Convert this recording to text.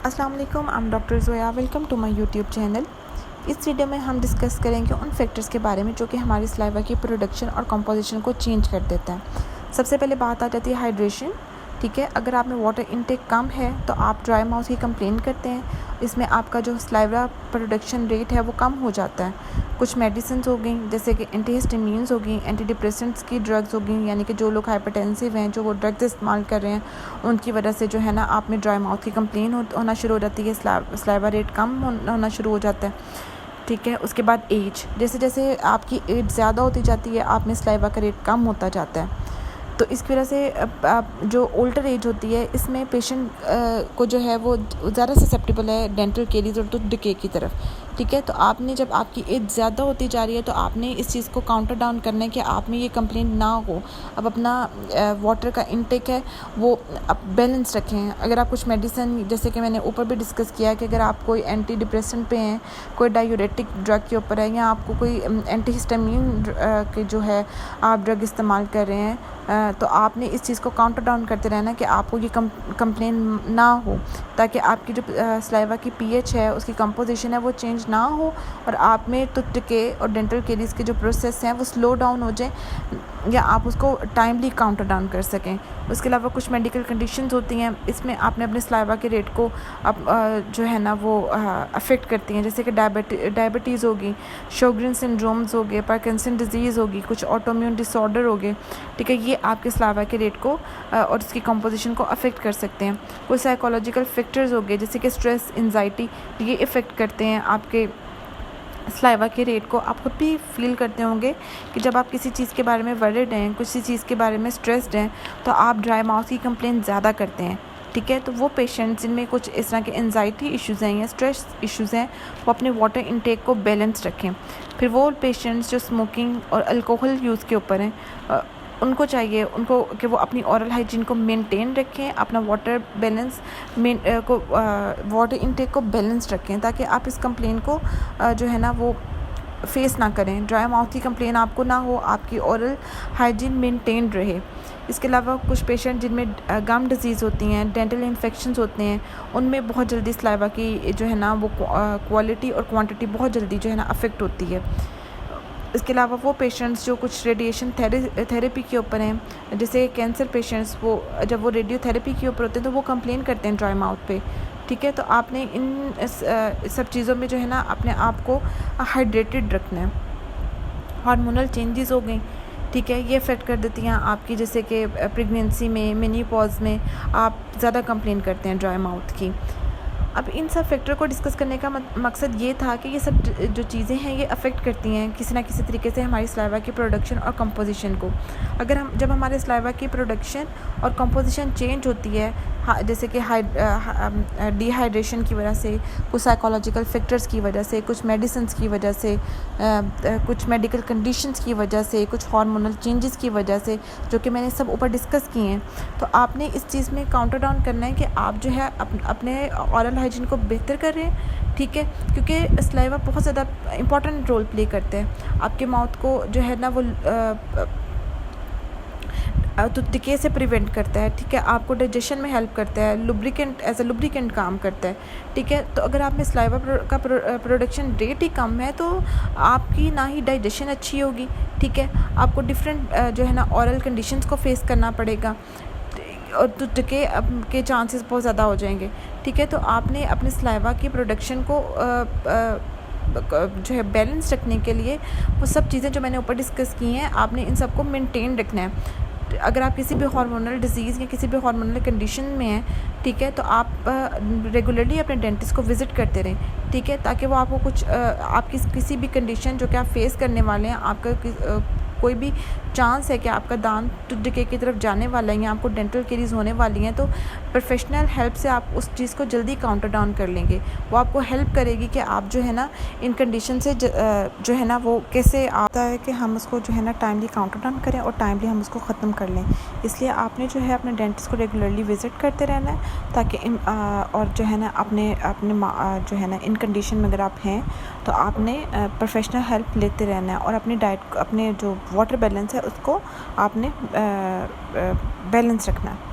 अस्सलाम वालेकुम, I am doctor Zoya. Welcome to my YouTube channel. इस वीडियो में हम डिस्कस करेंगे उन फैक्टर्स के बारे में जो कि हमारी सलाइवा की प्रोडक्शन और कंपोजिशन को चेंज कर देता है। सबसे पहले बात आ जाती है हाइड्रेशन। ठीक है, अगर आप में वाटर इनटेक कम है तो आप ड्राई माउथ की कंप्लेन करते हैं। इसमें आपका जो सलाइवा प्रोडक्शन रेट है वो कम हो जाता है। कुछ मेडिसिन हो गई जैसे कि एंटीहिस्टामिन्स हो गई, एंटी डिप्रेसेंट्स की ड्रग्स हो गई, यानी कि जो लोग हाइपरटेंसिव हैं, जो वो ड्रग्स इस्तेमाल कर रहे हैं, उनकी वजह से जो है ना आप में ड्राई माउथ की कंप्लेन होना शुरू हो जाती है, सलाइवा रेट कम होना शुरू हो जाता है। ठीक है, उसके बाद एज, जैसे जैसे आपकी एज ज़्यादा होती जाती है आप में सलाइवा का रेट कम होता जाता है। तो इसकी वजह से जो ओल्डर एज होती है इसमें पेशेंट को जो है वो ज़्यादा ससेप्टेबल है डेंटल केरीज और टूथ डिके की तरफ। ठीक है, तो आपने जब आपकी एज ज़्यादा होती जा रही है तो आपने इस चीज़ को काउंटर डाउन करना है कि आप में ये कंप्लेंट ना हो। अब अपना वाटर का इंटेक है वो आप बैलेंस रखें। अगर आप कुछ मेडिसिन, जैसे कि मैंने ऊपर भी डिस्कस किया कि अगर आप कोई एंटी डिप्रेसेंट पे हैं, कोई डायूरेटिक ड्रग के ऊपर है, या आपको कोई एंटीहिस्टामिन के जो है आप ड्रग इस्तेमाल कर रहे हैं, तो आपने इस चीज़ को काउंटर डाउन करते रहना कि आपको ये कंप्लेन ना हो, ताकि आपकी जो सलाइवा की पीएच है उसकी कंपोजिशन है वो चेंज ना हो और आप में टूथ डिके और डेंटल केरीज के जो प्रोसेस हैं वो स्लो डाउन हो जाए या आप उसको टाइमली काउंटर डाउन कर सकें। उसके अलावा कुछ मेडिकल कंडीशंस होती हैं, इसमें आपने अपने सलाइवा के रेट को जो है ना वो अफेक्ट करती हैं, जैसे कि डायबिटीज़ होगी, शोगरिन सिंड्रोम्स हो गए, पार्किंसन डिजीज़ होगी, कुछ ऑटोइम्यून डिसऑर्डर हो गए। ठीक है, ये आपके सलाइवा के रेट को और इसकी कंपोजिशन को अफेक्ट कर सकते हैं। कुछ साइकोलॉजिकल फैक्टर्स हो गए जैसे कि स्ट्रेस, एंजाइटी, ये इफ़ेक्ट करते हैं आपके सलाइवा के रेट को। आप खुद भी फील करते होंगे कि जब आप किसी चीज़ के बारे में वरीड हैं, किसी चीज़ के बारे में स्ट्रेस्ड हैं, तो आप ड्राई माउथ की कंप्लेन ज़्यादा करते हैं। ठीक है, तो वो पेशेंट्स जिनमें कुछ इस तरह के एंजाइटी इश्यूज़ हैं या स्ट्रेस इश्यूज़ हैं, वो अपने वाटर इनटेक को बैलेंस रखें। फिर वो पेशेंट्स जो स्मोकिंग और अल्कोहल यूज़ के ऊपर हैं, उनको चाहिए उनको कि वो अपनी ओरल हाइजीन को मेंटेन रखें, अपना वाटर बैलेंस वाटर इनटेक को बैलेंस रखें, ताकि आप इस कंप्लेन को जो है ना वो फेस ना करें। ड्राई माउथ की कंप्लेन आपको ना हो, आपकी ओरल हाइजीन मेंटेन रहे। इसके अलावा कुछ पेशेंट जिनमें गम डिजीज़ होती हैं, डेंटल इन्फेक्शंस होते हैं, उनमें बहुत जल्दी सलाइवा की जो है ना वो क्वालिटी और क्वांटिटी बहुत जल्दी जो है ना अफेक्ट होती है। इसके अलावा वो पेशेंट्स जो कुछ रेडिएशन थेरेपी के ऊपर हैं, जैसे कैंसर पेशेंट्स, वो जब वो रेडियोथेरेपी के ऊपर होते हैं तो वो कंप्लेन करते हैं ड्राई माउथ पे। ठीक है, तो आपने इन सब चीज़ों में जो है ना अपने आप को हाइड्रेटेड रखना है। हार्मोनल चेंजेस हो गई, ठीक है, ये अफेक्ट कर देती हैं आपकी, जैसे कि प्रेगनेंसी में, मेनोपॉज में आप ज़्यादा कंप्लेन करते हैं ड्राई माउथ की। अब इन सब फैक्टर को डिस्कस करने का मकसद ये था कि ये सब जो चीज़ें हैं ये अफेक्ट करती हैं किसी ना किसी तरीके से हमारी सलाइवा की प्रोडक्शन और कंपोजिशन को। अगर जब हमारे सलाइवा की प्रोडक्शन और कंपोजिशन चेंज होती है, जैसे कि डिहाइड्रेशन की वजह से, कुछ साइकोलॉजिकल फैक्टर्स की वजह से, कुछ मेडिसिन्स की वजह से, कुछ मेडिकल कंडीशंस की वजह से, कुछ हार्मोनल चेंजेस की वजह से, जो कि मैंने सब ऊपर डिस्कस किए हैं, तो आपने इस चीज़ में काउंटर डाउन करना है कि आप जो है अपने ओरल हाइजीन को बेहतर कर रहे हैं। ठीक है, क्योंकि सलाइवा बहुत ज़्यादा इंपॉर्टेंट रोल प्ले करते हैं आपके माउथ को जो है ना वो टूथ डिके से प्रिवेंट करता है। ठीक है, आपको डाइजेशन में हेल्प करता है, लुब्रिकेंट एज अ लुब्रिकेंट काम करता है। ठीक है, तो अगर आप में सलाइवा का प्रोडक्शन रेट ही कम है तो आपकी ना ही डाइजेशन अच्छी होगी। ठीक है, आपको डिफरेंट जो है ना ओरल कंडीशंस को फेस करना पड़ेगा और टूथ डिके के चांसेस बहुत ज़्यादा हो जाएंगे। ठीक है, तो आपने अपने सलाइवा की प्रोडक्शन को जो है बैलेंस रखने के लिए वो सब चीज़ें जो मैंने ऊपर डिस्कस की हैं, आपने इन सबको मेंटेन रखना है। अगर आप किसी भी हार्मोनल डिजीज़ या किसी भी हार्मोनल कंडीशन में हैं, ठीक है, तो आप रेगुलरली अपने डेंटिस्ट को विज़िट करते रहें। ठीक है, ताकि वो आपको कुछ आपकी किसी भी कंडीशन जो कि आप फेस करने वाले हैं, आपका कोई भी चांस है कि आपका दांत टूथ डिके की तरफ जाने वाला है या आपको डेंटल केरीज होने वाली हैं, तो प्रोफेशनल हेल्प से आप उस चीज़ को जल्दी काउंटर डाउन कर लेंगे। वो आपको हेल्प करेगी कि आप जो है ना इन कंडीशन से जो है ना वो कैसे आता है कि हम उसको जो है ना टाइमली काउंटर डाउन करें और टाइमली हम उसको ख़त्म कर लें। इसलिए आपने जो है अपने डेंटिस्ट को रेगुलरली विज़िट करते रहना है, ताकि और जो है ना अपने जो है ना इन कंडीशन में अगर आप हैं तो आपने प्रोफेशनल हेल्प लेते रहना है और अपनी डाइट, अपने जो वाटर बैलेंस है उसको आपने बैलेंस रखना है।